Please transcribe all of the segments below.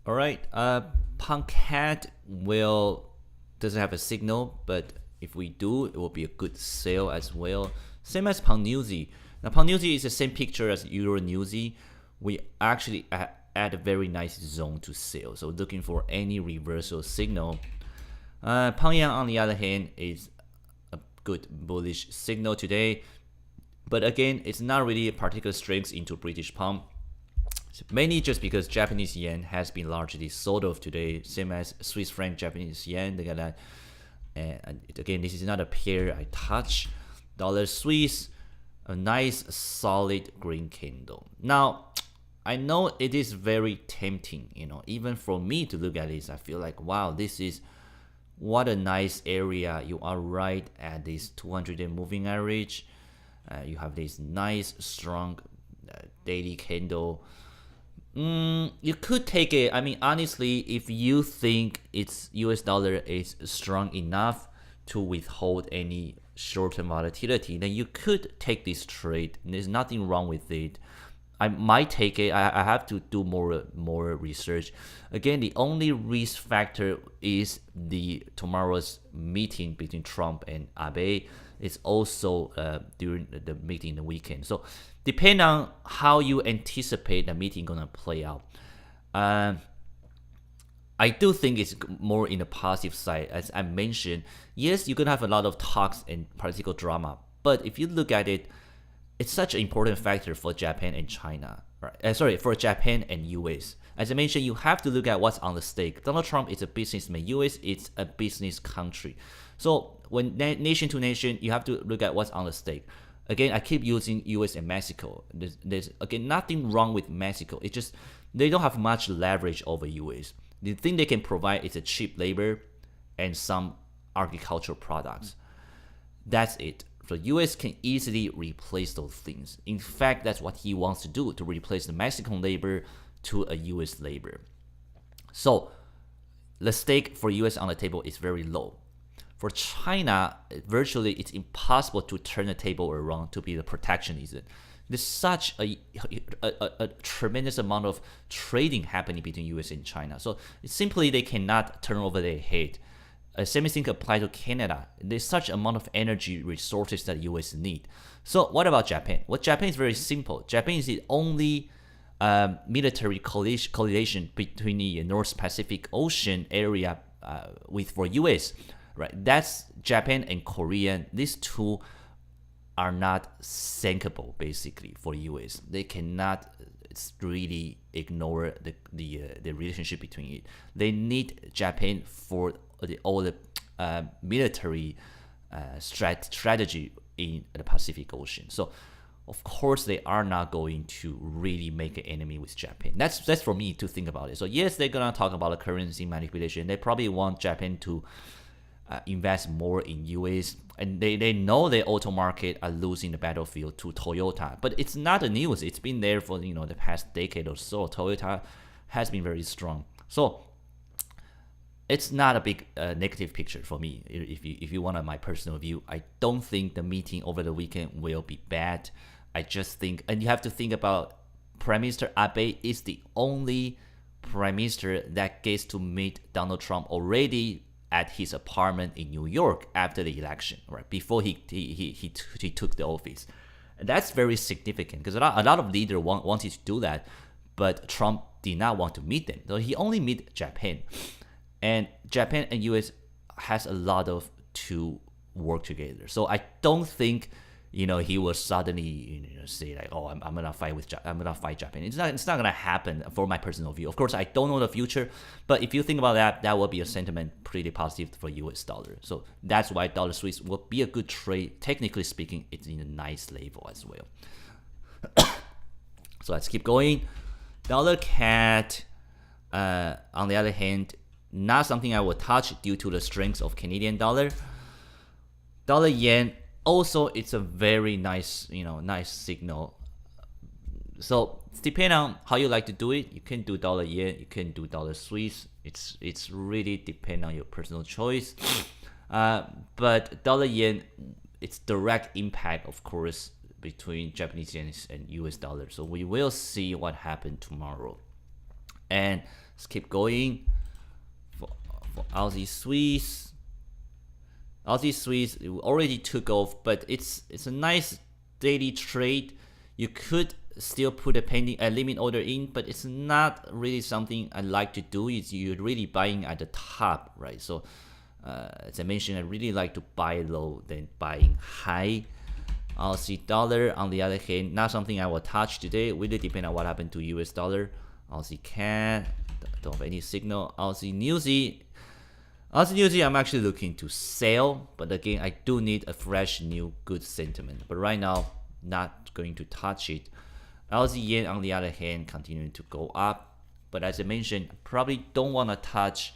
All right. Pound CAD will doesn't have a signal, but if we do, it will be a good sale as well. Same as Pound Newsy. Now Pound Newsy is the same picture as Euro Newsy. We actually add a very nice zone to sell. So looking for any reversal signal. Pound Yen on the other hand is a good bullish signal today, but again, it's not really a particular strength into British pound. Mainly just because Japanese yen has been largely sold off today, same as Swiss franc, Japanese yen. Look at that. And again, this is not a pair I touch. Dollar Swiss, a nice solid green candle. Now, I know it is very tempting, even for me to look at this. I feel like, wow, this is what a nice area. You are right at this 200-day moving average. You have this nice strong daily candle. You could take it. I mean, honestly, if you think it's US dollar is strong enough to withhold any short-term volatility, then you could take this trade. There's nothing wrong with it. I might take it. I have to do more research. Again, the only risk factor is the tomorrow's meeting between Trump and Abe. It's also during the meeting the weekend. So depending on how you anticipate the meeting gonna play out. I do think it's more in the positive side. As I mentioned, yes, you're gonna have a lot of talks and political drama, but if you look at it, it's such an important factor for Japan and China, right? For Japan and US. As I mentioned, you have to look at what's on the stake. Donald Trump is a businessman. US is a business country. So when nation to nation, you have to look at what's on the stake. Again, I keep using US and Mexico. There's again nothing wrong with Mexico. It's just they don't have much leverage over US. The thing they can provide is a cheap labor and some agricultural products. That's it. So US can easily replace those things. In fact, that's what he wants to do, to replace the Mexican labor to a US labor. So the stake for US on the table is very low. For China, virtually it's impossible to turn the table around to be the protectionism. There's such a tremendous amount of trading happening between US and China. So it's simply they cannot turn over their head. Same thing applies to Canada. There's such amount of energy resources that US need. So what about Japan? Well, Japan is very simple. Japan is the only military coalition between the North Pacific Ocean area for US. Right, that's Japan and Korea. These two are not sinkable basically for US. They cannot really ignore the relationship between it. They need Japan for all the military strategy in the Pacific Ocean. So of course they are not going to really make an enemy with Japan. That's for me to think about it. So yes, they're gonna talk about the currency manipulation. They probably want Japan to invest more in US, and they know the auto market are losing the battlefield to Toyota, but it's not the news. It's been there for the past decade or so. Toyota has been very strong, so it's not a big negative picture for me. If you want my personal view, I don't think the meeting over the weekend will be bad. I just think, and you have to think about Prime Minister Abe is the only Prime Minister that gets to meet Donald Trump already at his apartment in New York after the election, right before he took the office. And that's very significant because a lot of leaders wanted to do that, but Trump did not want to meet them. So he only met Japan, and Japan and US has a lot of to work together. So I don't think he will suddenly say like, oh, I'm gonna fight Japan. It's not gonna happen for my personal view. Of course, I don't know the future, but if you think about that, that will be a sentiment pretty positive for US dollar. So that's why dollar Swiss will be a good trade. Technically speaking, it's in a nice level as well. So let's keep going. Dollar CAD, on the other hand, not something I will touch due to the strength of Canadian dollar. Dollar yen. Also, it's a very nice, nice signal. So depending on how you like to do it, you can do dollar yen, you can do dollar Swiss. It's really depend on your personal choice. But dollar yen, it's direct impact, of course, between Japanese yen and US dollar. So we will see what happened tomorrow. And let's keep going for Aussie Swiss. Aussie Swiss it already took off, but it's a nice daily trade. You could still put a limit order in, but it's not really something I like to do. Is you're really buying at the top, right? So as I mentioned, I really like to buy low than buying high. Aussie dollar, on the other hand, not something I will touch today. Really depend on what happened to US dollar. Aussie CAD, don't have any signal. Aussie Newsy. Aussie Newsy, I'm actually looking to sell, but again, I do need a fresh, new, good sentiment. But right now, not going to touch it. Aussie Yen, on the other hand, continuing to go up. But as I mentioned, probably don't want to touch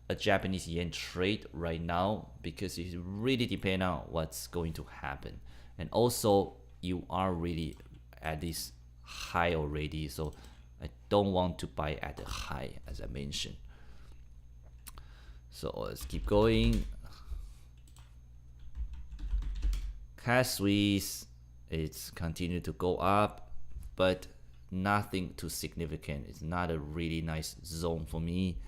a Japanese yen trade right now because it really depends on what's going to happen. And also, you are really at this high already, so I don't want to buy at the high, as I mentioned. So let's keep going. CAD Swiss, it's continued to go up, but nothing too significant. It's not a really nice zone for me.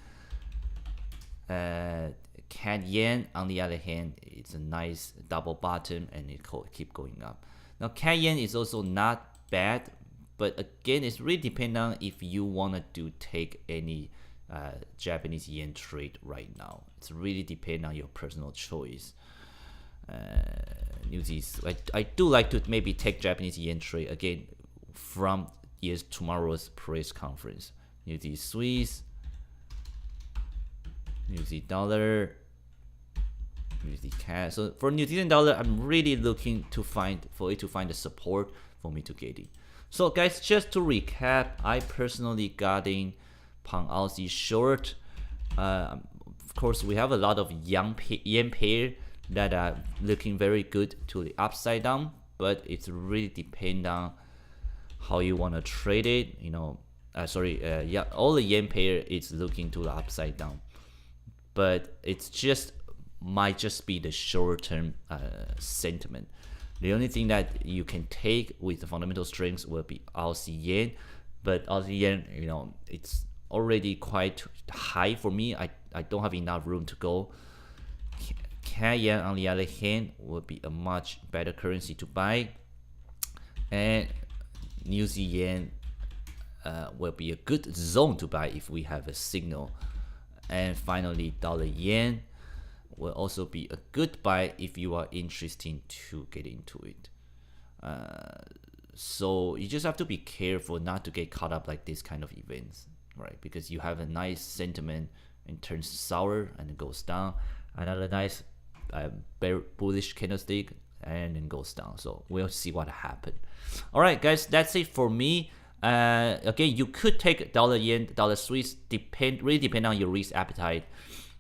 CAD Yen, on the other hand, it's a nice double bottom and it keep going up. Now CAD Yen is also not bad, but again, it's really dependent on if you want to take any Japanese yen trade right now. It's really dependent on your personal choice. I do like to maybe take Japanese yen trade again from tomorrow's press conference. New Zealand Swiss, New Zealand dollar, New Zealand CAD. So for New Zealand dollar, I'm really looking to find the support for me to get in. So guys, just to recap, I personally got in Pound Aussie short. Of course, we have a lot of yen pair that are looking very good to the upside down, but it's really depend on how you want to trade it. All the yen pair is looking to the upside down, but it's might just be the short-term sentiment. The only thing that you can take with the fundamental strengths will be Aussie yen, but Aussie yen, it's already quite high for me. I don't have enough room to go. CAD yen, on the other hand, will be a much better currency to buy, and New Zealand yen will be a good zone to buy if we have a signal. And finally, dollar yen will also be a good buy if you are interested to get into it. So you just have to be careful not to get caught up like this kind of events, right? Because you have a nice sentiment and turns sour and it goes down. Another nice bullish candlestick and then goes down. So we'll see what happens. All right, guys, that's it for me. Again, you could take dollar yen, dollar Swiss, really depend on your risk appetite.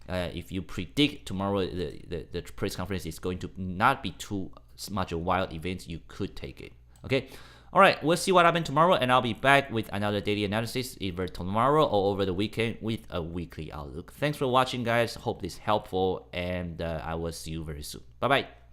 If you predict tomorrow the press conference is going to not be too much a wild event, you could take it. Okay. All right, we'll see what happens tomorrow, and I'll be back with another daily analysis either tomorrow or over the weekend with a weekly outlook. Thanks for watching, guys. Hope this is helpful, and I will see you very soon. Bye bye.